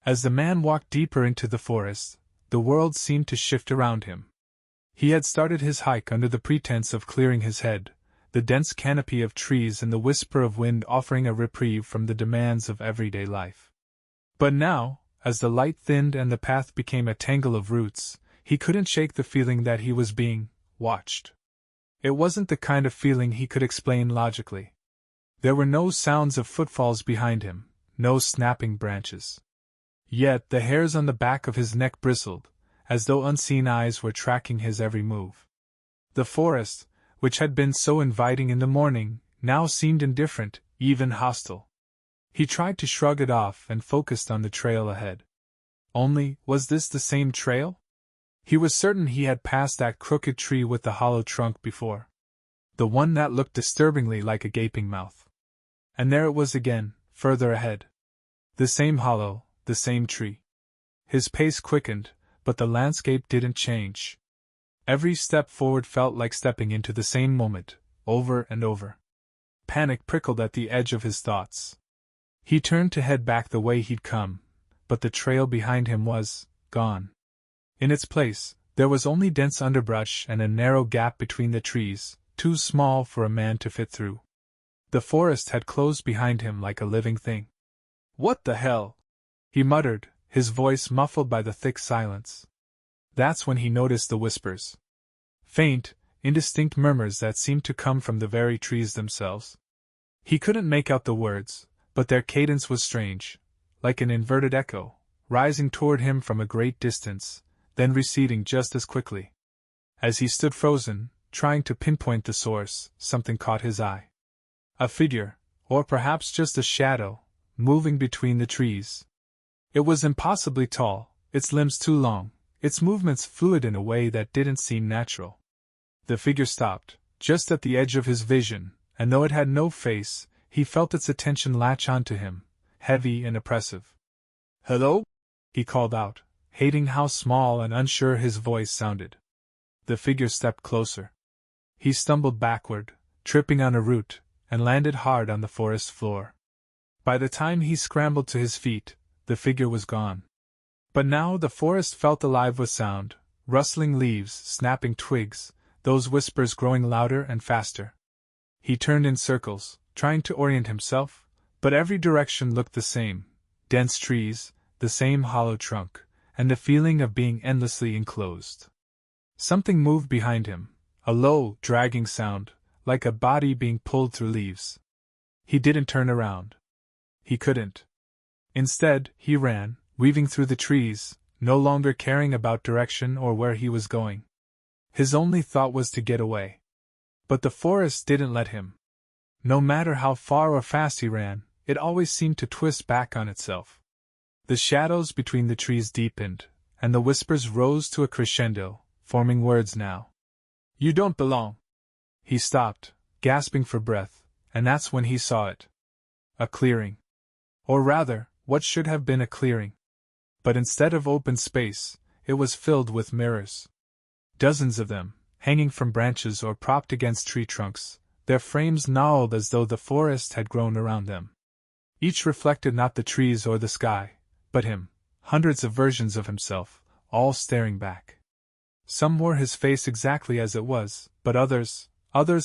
As the man walked deeper into the forest, the world seemed to shift around him. He had started his hike under the pretense of clearing his head, the dense canopy of trees and the whisper of wind offering a reprieve from the demands of everyday life. But now, as the light thinned and the path became a tangle of roots, he couldn't shake the feeling that he was being watched. It wasn't the kind of feeling he could explain logically. There were no sounds of footfalls behind him, no snapping branches. Yet the hairs on the back of his neck bristled, as though unseen eyes were tracking his every move. The forest, which had been so inviting in the morning, now seemed indifferent, even hostile. He tried to shrug it off and focused on the trail ahead. Only, was this the same trail? He was certain he had passed that crooked tree with the hollow trunk before. The one that looked disturbingly like a gaping mouth. And there it was again, further ahead. The same hollow, the same tree. His pace quickened, but the landscape didn't change. Every step forward felt like stepping into the same moment, over and over. Panic prickled at the edge of his thoughts. He turned to head back the way he'd come, but the trail behind him was gone. In its place, there was only dense underbrush and a narrow gap between the trees, too small for a man to fit through. The forest had closed behind him like a living thing. "What the hell?" he muttered, his voice muffled by the thick silence. That's when he noticed the whispers. Faint, indistinct murmurs that seemed to come from the very trees themselves. He couldn't make out the words, but their cadence was strange, like an inverted echo, rising toward him from a great distance, then receding just as quickly. As he stood frozen, trying to pinpoint the source, something caught his eye. A figure, or perhaps just a shadow, moving between the trees. It was impossibly tall, its limbs too long, its movements fluid in a way that didn't seem natural. The figure stopped, just at the edge of his vision, and though it had no face, he felt its attention latch onto him, heavy and oppressive. "Hello?" he called out, hating how small and unsure his voice sounded. The figure stepped closer. He stumbled backward, tripping on a root, and landed hard on the forest floor. By the time he scrambled to his feet, the figure was gone. But now the forest felt alive with sound, rustling leaves, snapping twigs, those whispers growing louder and faster. He turned in circles, trying to orient himself, but every direction looked the same: dense trees, the same hollow trunk, and the feeling of being endlessly enclosed. Something moved behind him, a low, dragging sound, like a body being pulled through leaves. He didn't turn around. He couldn't. Instead, he ran, weaving through the trees, no longer caring about direction or where he was going. His only thought was to get away. But the forest didn't let him. No matter how far or fast he ran, it always seemed to twist back on itself. The shadows between the trees deepened, and the whispers rose to a crescendo, forming words now. "You don't belong." He stopped, gasping for breath, and that's when he saw it. A clearing. Or rather, what should have been a clearing. But instead of open space, it was filled with mirrors. Dozens of them, hanging from branches or propped against tree trunks, their frames gnarled as though the forest had grown around them. Each reflected not the trees or the sky, but him, hundreds of versions of himself, all staring back. Some wore his face exactly as it was, but others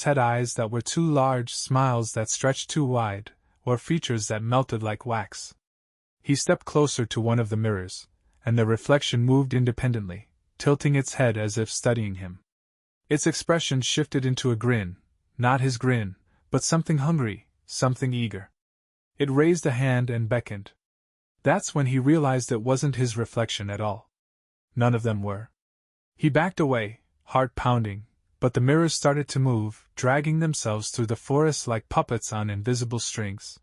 had eyes that were too large, smiles that stretched too wide, or features that melted like wax. He stepped closer to one of the mirrors, and the reflection moved independently, tilting its head as if studying him. Its expression shifted into a grin, not his grin, but something hungry, something eager. It raised a hand and beckoned. That's when he realized it wasn't his reflection at all. None of them were. He backed away, heart pounding, but the mirrors started to move, dragging themselves through the forest like puppets on invisible strings.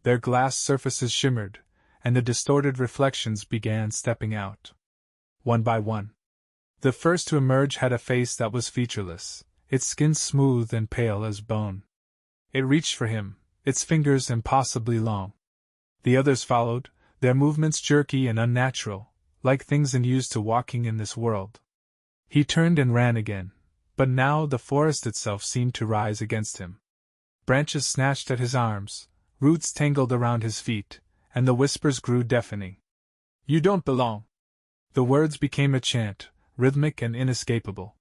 Their glass surfaces shimmered, and the distorted reflections began stepping out. One by one. The first to emerge had a face that was featureless, its skin smooth and pale as bone. It reached for him, its fingers impossibly long. The others followed, their movements jerky and unnatural, like things unused to walking in this world. He turned and ran again, but now the forest itself seemed to rise against him. Branches snatched at his arms, roots tangled around his feet, and the whispers grew deafening. You don't belong. The words became a chant, rhythmic and inescapable.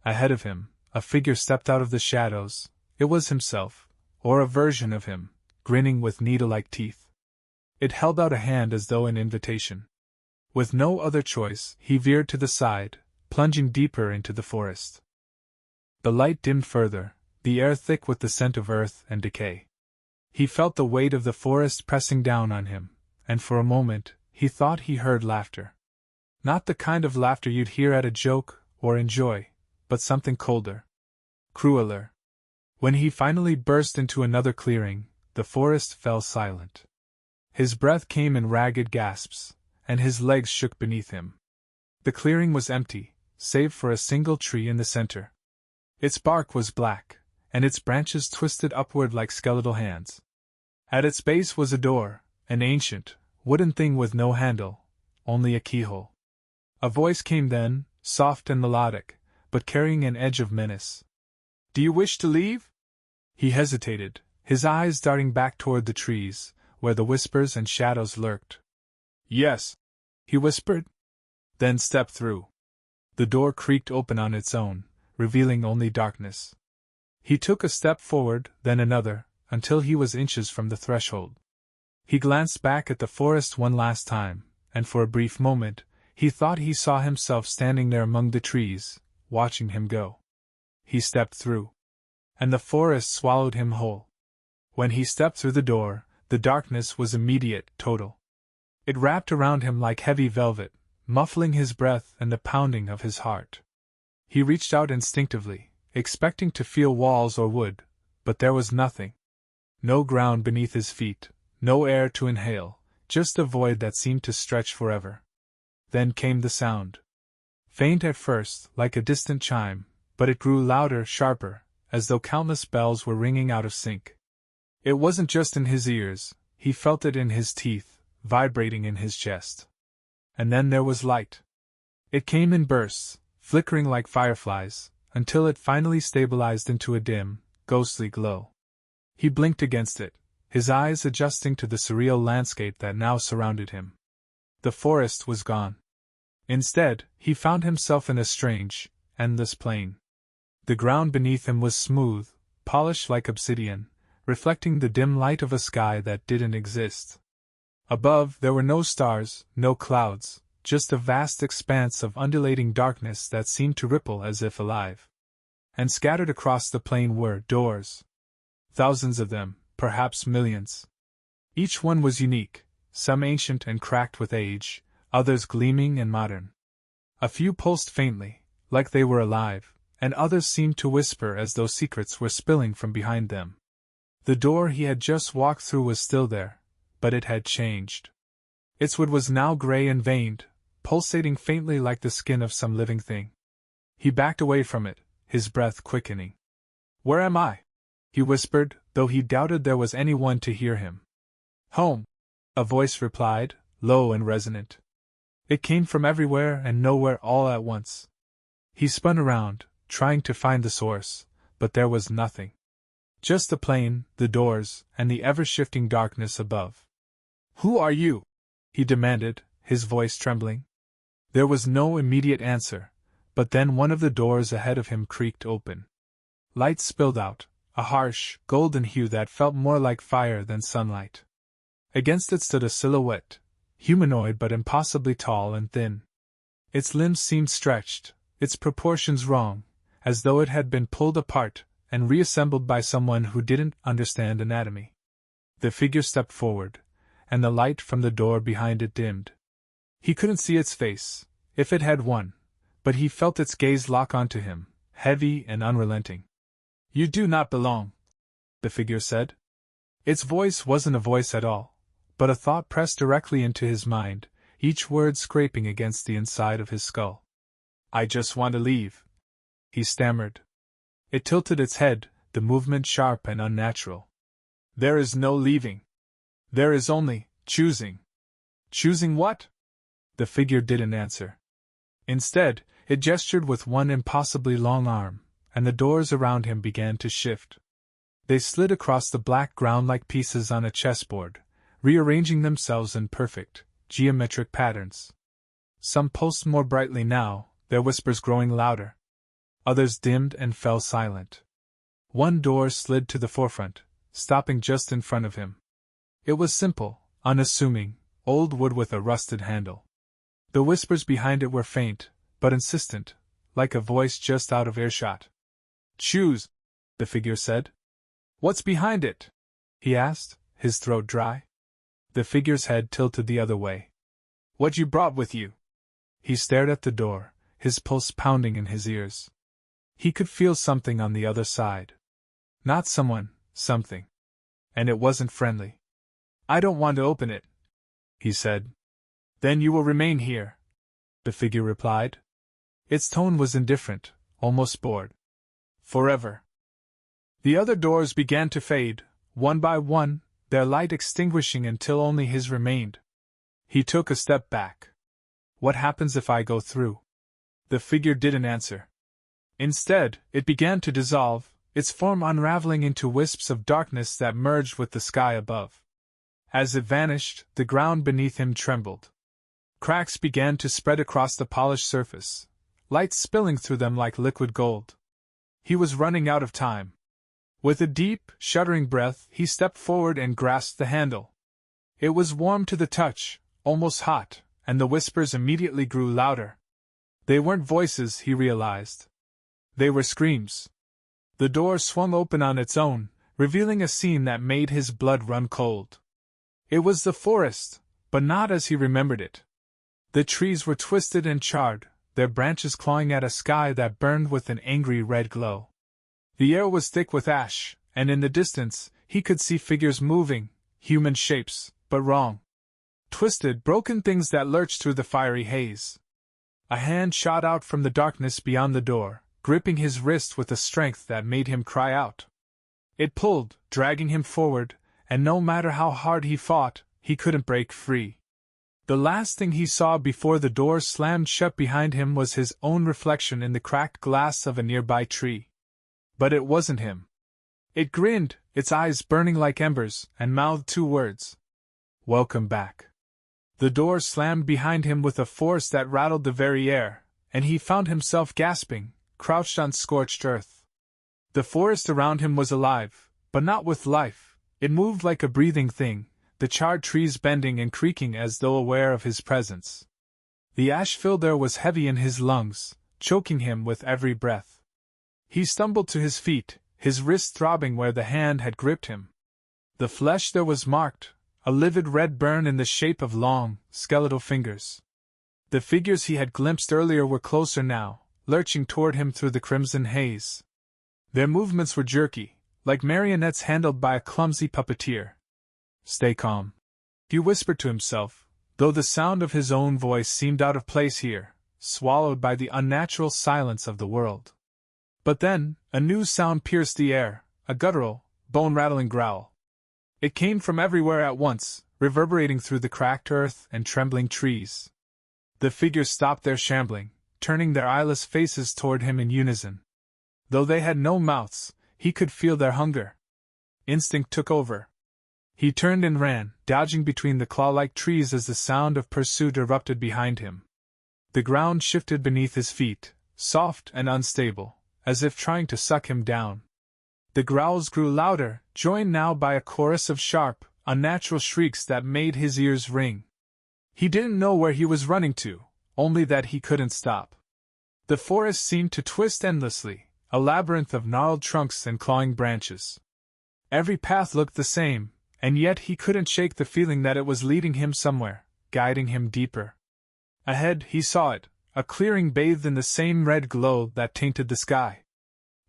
Ahead of him, a figure stepped out of the shadows. It was himself, or a version of him, grinning with needle-like teeth. It held out a hand as though in invitation. With no other choice, he veered to the side, plunging deeper into the forest. The light dimmed further, the air thick with the scent of earth and decay. He felt the weight of the forest pressing down on him, and for a moment, he thought he heard laughter. Not the kind of laughter you'd hear at a joke or in joy, but something colder, crueler. When he finally burst into another clearing, the forest fell silent. His breath came in ragged gasps, and his legs shook beneath him. The clearing was empty, save for a single tree in the center. Its bark was black, and its branches twisted upward like skeletal hands. At its base was a door, an ancient, wooden thing with no handle, only a keyhole. A voice came then, soft and melodic, but carrying an edge of menace. "Do you wish to leave?" He hesitated, his eyes darting back toward the trees, where the whispers and shadows lurked. "Yes," he whispered. Then stepped through. The door creaked open on its own, revealing only darkness. He took a step forward, then another, until he was inches from the threshold. He glanced back at the forest one last time, and for a brief moment, he thought he saw himself standing there among the trees, watching him go. He stepped through. And the forest swallowed him whole. When he stepped through the door, the darkness was immediate, total. It wrapped around him like heavy velvet, muffling his breath and the pounding of his heart. He reached out instinctively, expecting to feel walls or wood, but there was nothing. No ground beneath his feet, no air to inhale, just a void that seemed to stretch forever. Then came the sound. Faint at first, like a distant chime, but it grew louder, sharper, as though countless bells were ringing out of sync. It wasn't just in his ears, he felt it in his teeth, vibrating in his chest. And then there was light. It came in bursts, flickering like fireflies, until it finally stabilized into a dim, ghostly glow. He blinked against it, his eyes adjusting to the surreal landscape that now surrounded him. The forest was gone. Instead, he found himself in a strange, endless plain. The ground beneath him was smooth, polished like obsidian, reflecting the dim light of a sky that didn't exist. Above, there were no stars, no clouds, just a vast expanse of undulating darkness that seemed to ripple as if alive. And scattered across the plain were doors. Thousands of them, perhaps millions. Each one was unique, some ancient and cracked with age, others gleaming and modern. A few pulsed faintly, like they were alive, and others seemed to whisper as though secrets were spilling from behind them. The door he had just walked through was still there, but it had changed. Its wood was now gray and veined, pulsating faintly like the skin of some living thing. He backed away from it, his breath quickening. "Where am I?" he whispered, though he doubted there was anyone to hear him. "Home," a voice replied, low and resonant. It came from everywhere and nowhere all at once. He spun around, trying to find the source, but there was nothing. Just the plain, the doors, and the ever-shifting darkness above. "Who are you?" he demanded, his voice trembling. There was no immediate answer, but then one of the doors ahead of him creaked open. Light spilled out, a harsh, golden hue that felt more like fire than sunlight. Against it stood a silhouette, humanoid but impossibly tall and thin. Its limbs seemed stretched, its proportions wrong, as though it had been pulled apart and reassembled by someone who didn't understand anatomy. The figure stepped forward, and the light from the door behind it dimmed. He couldn't see its face, if it had one, but he felt its gaze lock onto him, heavy and unrelenting. "You do not belong," the figure said. Its voice wasn't a voice at all, but a thought pressed directly into his mind, each word scraping against the inside of his skull. "I just want to leave," he stammered. It tilted its head, the movement sharp and unnatural. "There is no leaving. There is only choosing." "Choosing what?" The figure didn't answer. Instead, it gestured with one impossibly long arm, and the doors around him began to shift. They slid across the black ground like pieces on a chessboard, rearranging themselves in perfect, geometric patterns. Some pulsed more brightly now, their whispers growing louder. Others dimmed and fell silent. One door slid to the forefront, stopping just in front of him. It was simple, unassuming, old wood with a rusted handle. The whispers behind it were faint, but insistent, like a voice just out of earshot. "Choose," the figure said. "What's behind it?" he asked, his throat dry. The figure's head tilted the other way. "What you brought with you?" He stared at the door, his pulse pounding in his ears. He could feel something on the other side. Not someone, something. And it wasn't friendly. "I don't want to open it," he said. "Then you will remain here," the figure replied. Its tone was indifferent, almost bored. "Forever." The other doors began to fade, one by one, their light extinguishing until only his remained. He took a step back. "What happens if I go through?" The figure didn't answer. Instead, it began to dissolve, its form unraveling into wisps of darkness that merged with the sky above. As it vanished, the ground beneath him trembled. Cracks began to spread across the polished surface, light spilling through them like liquid gold. He was running out of time. With a deep, shuddering breath, he stepped forward and grasped the handle. It was warm to the touch, almost hot, and the whispers immediately grew louder. They weren't voices, he realized. They were screams. The door swung open on its own, revealing a scene that made his blood run cold. It was the forest, but not as he remembered it. The trees were twisted and charred, their branches clawing at a sky that burned with an angry red glow. The air was thick with ash, and in the distance, he could see figures moving, human shapes, but wrong. Twisted, broken things that lurched through the fiery haze. A hand shot out from the darkness beyond the door, gripping his wrist with a strength that made him cry out. It pulled, dragging him forward, and no matter how hard he fought, he couldn't break free. The last thing he saw before the door slammed shut behind him was his own reflection in the cracked glass of a nearby tree. But it wasn't him. It grinned, its eyes burning like embers, and mouthed two words. "Welcome back." The door slammed behind him with a force that rattled the very air, and he found himself gasping, crouched on scorched earth. The forest around him was alive, but not with life. It moved like a breathing thing, the charred trees bending and creaking as though aware of his presence. The ash-filled air was heavy in his lungs, choking him with every breath. He stumbled to his feet, his wrist throbbing where the hand had gripped him. The flesh there was marked, a livid red burn in the shape of long, skeletal fingers. The figures he had glimpsed earlier were closer now, lurching toward him through the crimson haze. Their movements were jerky, like marionettes handled by a clumsy puppeteer. "Stay calm," he whispered to himself, though the sound of his own voice seemed out of place here, swallowed by the unnatural silence of the world. But then, a new sound pierced the air, a guttural, bone-rattling growl. It came from everywhere at once, reverberating through the cracked earth and trembling trees. The figures stopped their shambling, turning their eyeless faces toward him in unison. Though they had no mouths, he could feel their hunger. Instinct took over. He turned and ran, dodging between the claw-like trees as the sound of pursuit erupted behind him. The ground shifted beneath his feet, soft and unstable, as if trying to suck him down. The growls grew louder, joined now by a chorus of sharp, unnatural shrieks that made his ears ring. He didn't know where he was running to, only that he couldn't stop. The forest seemed to twist endlessly, a labyrinth of gnarled trunks and clawing branches. Every path looked the same, and yet he couldn't shake the feeling that it was leading him somewhere, guiding him deeper. Ahead, he saw it, a clearing bathed in the same red glow that tainted the sky.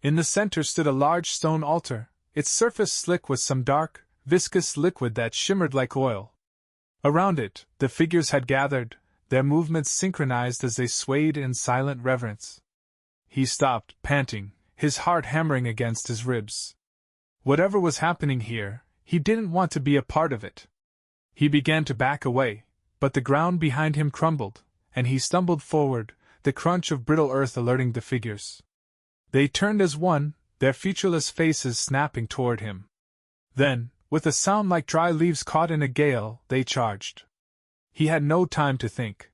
In the center stood a large stone altar, its surface slick with some dark, viscous liquid that shimmered like oil. Around it, the figures had gathered, their movements synchronized as they swayed in silent reverence. He stopped, panting, his heart hammering against his ribs. Whatever was happening here, he didn't want to be a part of it. He began to back away, but the ground behind him crumbled, and he stumbled forward, the crunch of brittle earth alerting the figures. They turned as one, their featureless faces snapping toward him. Then, with a sound like dry leaves caught in a gale, they charged. He had no time to think.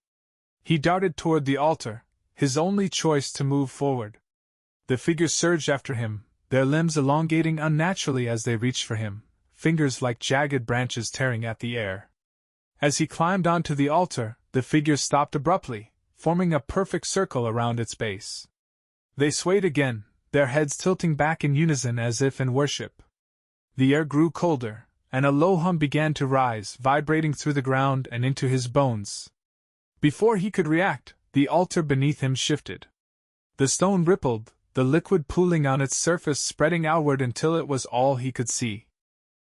He darted toward the altar, his only choice to move forward. The figures surged after him, their limbs elongating unnaturally as they reached for him, fingers like jagged branches tearing at the air. As he climbed onto the altar, the figures stopped abruptly, forming a perfect circle around its base. They swayed again, their heads tilting back in unison as if in worship. The air grew colder, and a low hum began to rise, vibrating through the ground and into his bones. Before he could react, the altar beneath him shifted. The stone rippled, the liquid pooling on its surface spreading outward until it was all he could see.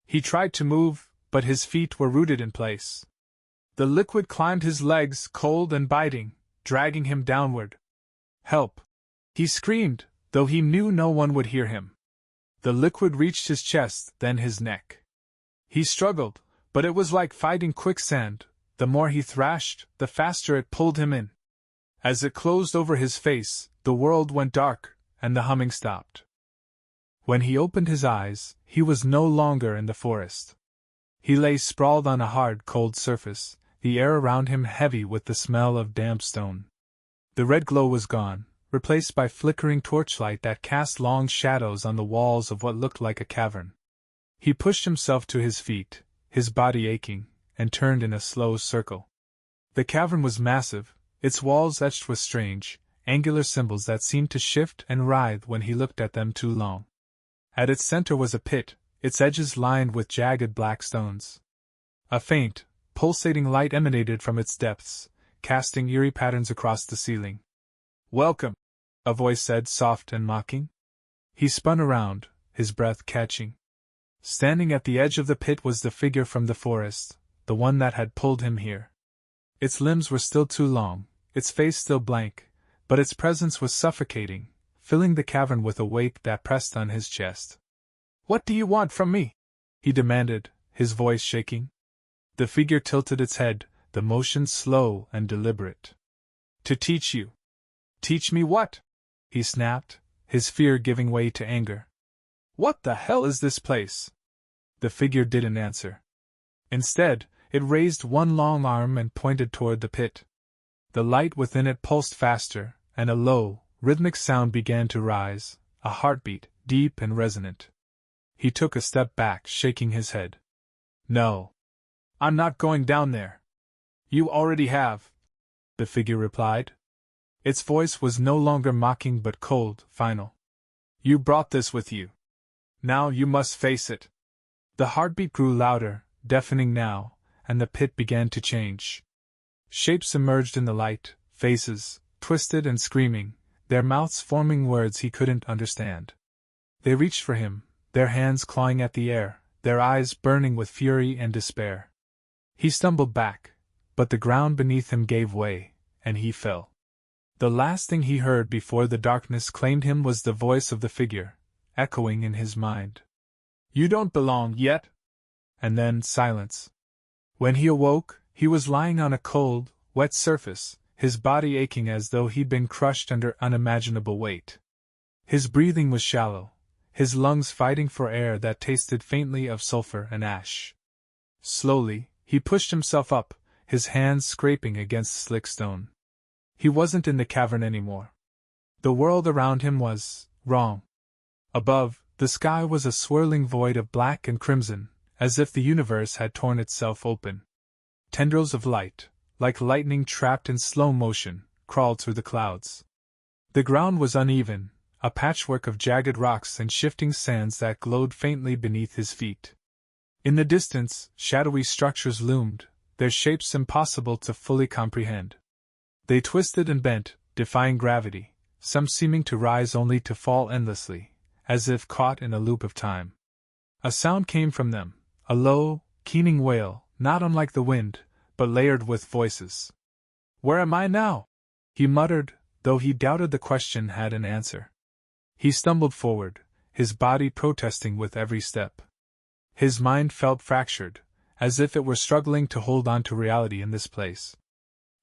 He tried to move, but his feet were rooted in place. The liquid climbed his legs, cold and biting, dragging him downward. "Help!" he screamed, though he knew no one would hear him. The liquid reached his chest, then his neck. He struggled, but it was like fighting quicksand. The more he thrashed, the faster it pulled him in. As it closed over his face, the world went dark, and the humming stopped. When he opened his eyes, he was no longer in the forest. He lay sprawled on a hard, cold surface, the air around him heavy with the smell of damp stone. The red glow was gone, replaced by flickering torchlight that cast long shadows on the walls of what looked like a cavern. He pushed himself to his feet, his body aching, and turned in a slow circle. The cavern was massive, its walls etched with strange, angular symbols that seemed to shift and writhe when he looked at them too long. At its center was a pit, its edges lined with jagged black stones. A faint, pulsating light emanated from its depths, casting eerie patterns across the ceiling. "Welcome," a voice said, soft and mocking. He spun around, his breath catching. Standing at the edge of the pit was the figure from the forest, the one that had pulled him here. Its limbs were still too long, its face still blank, but its presence was suffocating, filling the cavern with a weight that pressed on his chest. "What do you want from me?" he demanded, his voice shaking. The figure tilted its head, the motion slow and deliberate. "To teach you." "Teach me what?" he snapped, his fear giving way to anger. "What the hell is this place?" The figure didn't answer. Instead, it raised one long arm and pointed toward the pit. The light within it pulsed faster, and a low, rhythmic sound began to rise, a heartbeat, deep and resonant. He took a step back, shaking his head. "No. I'm not going down there." "You already have," the figure replied. Its voice was no longer mocking but cold, final. "You brought this with you. Now you must face it." The heartbeat grew louder, deafening now, and the pit began to change. Shapes emerged in the light, faces, twisted and screaming, their mouths forming words he couldn't understand. They reached for him, their hands clawing at the air, their eyes burning with fury and despair. He stumbled back, but the ground beneath him gave way, and he fell. The last thing he heard before the darkness claimed him was the voice of the figure, echoing in his mind. "You don't belong yet." And then silence. When he awoke, he was lying on a cold, wet surface, his body aching as though he'd been crushed under unimaginable weight. His breathing was shallow, his lungs fighting for air that tasted faintly of sulfur and ash. Slowly, he pushed himself up, his hands scraping against slick stone. He wasn't in the cavern anymore. The world around him was wrong. Above, the sky was a swirling void of black and crimson, as if the universe had torn itself open. Tendrils of light, like lightning trapped in slow motion, crawled through the clouds. The ground was uneven, a patchwork of jagged rocks and shifting sands that glowed faintly beneath his feet. In the distance, shadowy structures loomed, their shapes impossible to fully comprehend. They twisted and bent, defying gravity, some seeming to rise only to fall endlessly, as if caught in a loop of time. A sound came from them, a low, keening wail, not unlike the wind, but layered with voices. "Where am I now?" he muttered, though he doubted the question had an answer. He stumbled forward, his body protesting with every step. His mind felt fractured, as if it were struggling to hold on to reality in this place.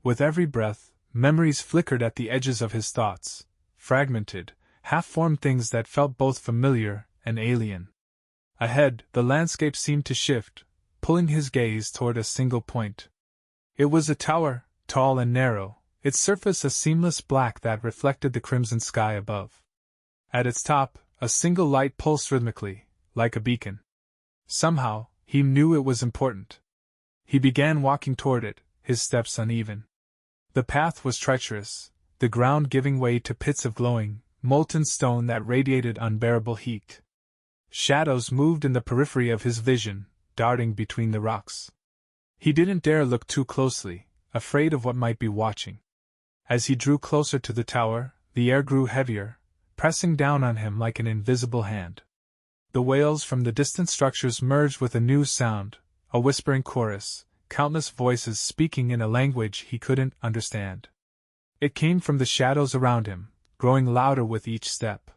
With every breath, memories flickered at the edges of his thoughts, fragmented, half-formed things that felt both familiar and alien. Ahead, the landscape seemed to shift, pulling his gaze toward a single point. It was a tower, tall and narrow, its surface a seamless black that reflected the crimson sky above. At its top, a single light pulsed rhythmically, like a beacon. Somehow, he knew it was important. He began walking toward it, his steps uneven. The path was treacherous, the ground giving way to pits of glowing, molten stone that radiated unbearable heat. Shadows moved in the periphery of his vision, darting between the rocks. He didn't dare look too closely, afraid of what might be watching. As he drew closer to the tower, the air grew heavier, pressing down on him like an invisible hand. The wails from the distant structures merged with a new sound, a whispering chorus, countless voices speaking in a language he couldn't understand. It came from the shadows around him, growing louder with each step.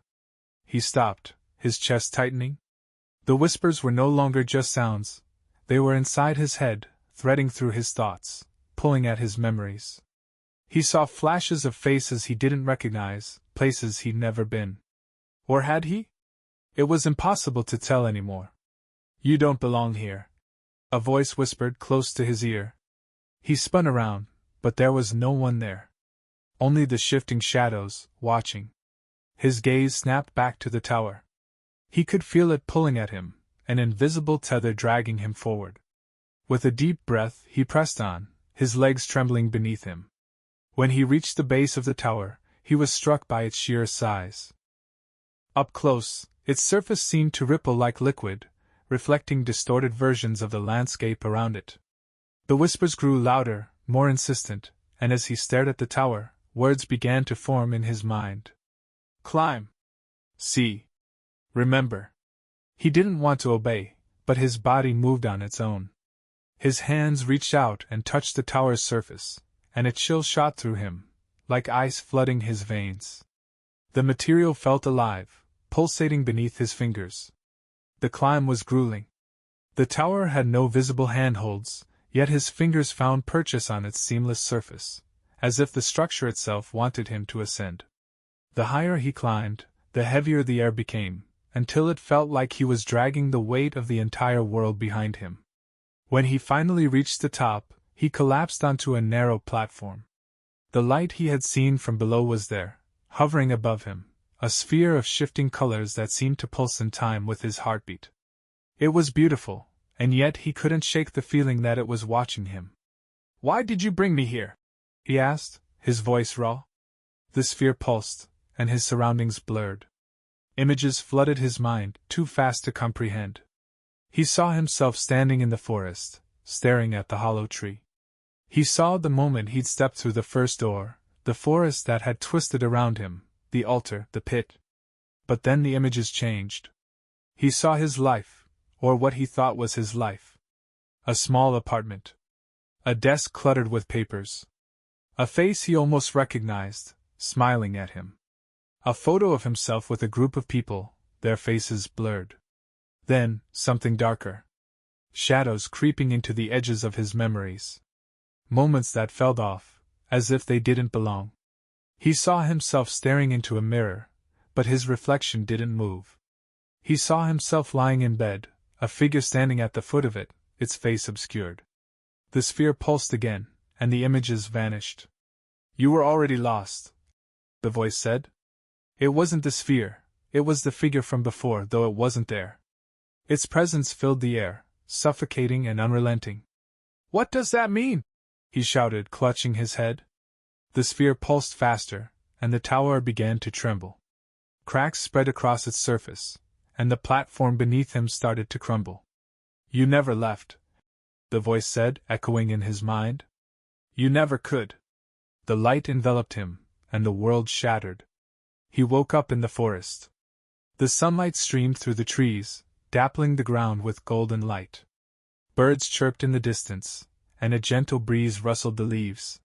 He stopped, his chest tightening. The whispers were no longer just sounds, they were inside his head, threading through his thoughts, pulling at his memories. He saw flashes of faces he didn't recognize, places he'd never been. Or had he? It was impossible to tell anymore. "You don't belong here," a voice whispered close to his ear. He spun around, but there was no one there. Only the shifting shadows, watching. His gaze snapped back to the tower. He could feel it pulling at him, an invisible tether dragging him forward. With a deep breath, he pressed on, his legs trembling beneath him. When he reached the base of the tower, he was struck by its sheer size. Up close, its surface seemed to ripple like liquid, reflecting distorted versions of the landscape around it. The whispers grew louder, more insistent, and as he stared at the tower, words began to form in his mind. Climb. See. Remember. He didn't want to obey, but his body moved on its own. His hands reached out and touched the tower's surface, and a chill shot through him, like ice flooding his veins. The material felt alive, pulsating beneath his fingers. The climb was grueling. The tower had no visible handholds, yet his fingers found purchase on its seamless surface, as if the structure itself wanted him to ascend. The higher he climbed, the heavier the air became, until it felt like he was dragging the weight of the entire world behind him. When he finally reached the top, he collapsed onto a narrow platform. The light he had seen from below was there, hovering above him, a sphere of shifting colors that seemed to pulse in time with his heartbeat. It was beautiful, and yet he couldn't shake the feeling that it was watching him. "Why did you bring me here?" he asked, his voice raw. The sphere pulsed, and his surroundings blurred. Images flooded his mind, too fast to comprehend. He saw himself standing in the forest, staring at the hollow tree. He saw the moment he'd stepped through the first door, the forest that had twisted around him, the altar, the pit. But then the images changed. He saw his life, or what he thought was his life. A small apartment. A desk cluttered with papers. A face he almost recognized, smiling at him. A photo of himself with a group of people, their faces blurred. Then, something darker. Shadows creeping into the edges of his memories. Moments that fell off, as if they didn't belong. He saw himself staring into a mirror, but his reflection didn't move. He saw himself lying in bed, a figure standing at the foot of it, its face obscured. The sphere pulsed again, and the images vanished. "You were already lost," the voice said. It wasn't the sphere, it was the figure from before, though it wasn't there. Its presence filled the air, suffocating and unrelenting. "What does that mean?" he shouted, clutching his head. The sphere pulsed faster, and the tower began to tremble. Cracks spread across its surface, and the platform beneath him started to crumble. "You never left," the voice said, echoing in his mind. "You never could." The light enveloped him, and the world shattered. He woke up in the forest. The sunlight streamed through the trees, dappling the ground with golden light. Birds chirped in the distance, and a gentle breeze rustled the leaves.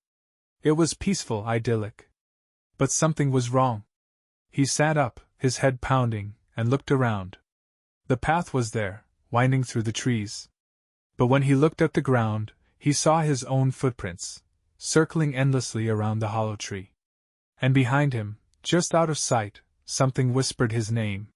It was peaceful, idyllic. But something was wrong. He sat up, his head pounding, and looked around. The path was there, winding through the trees. But when he looked at the ground, he saw his own footprints, circling endlessly around the hollow tree. And behind him, just out of sight, something whispered his name,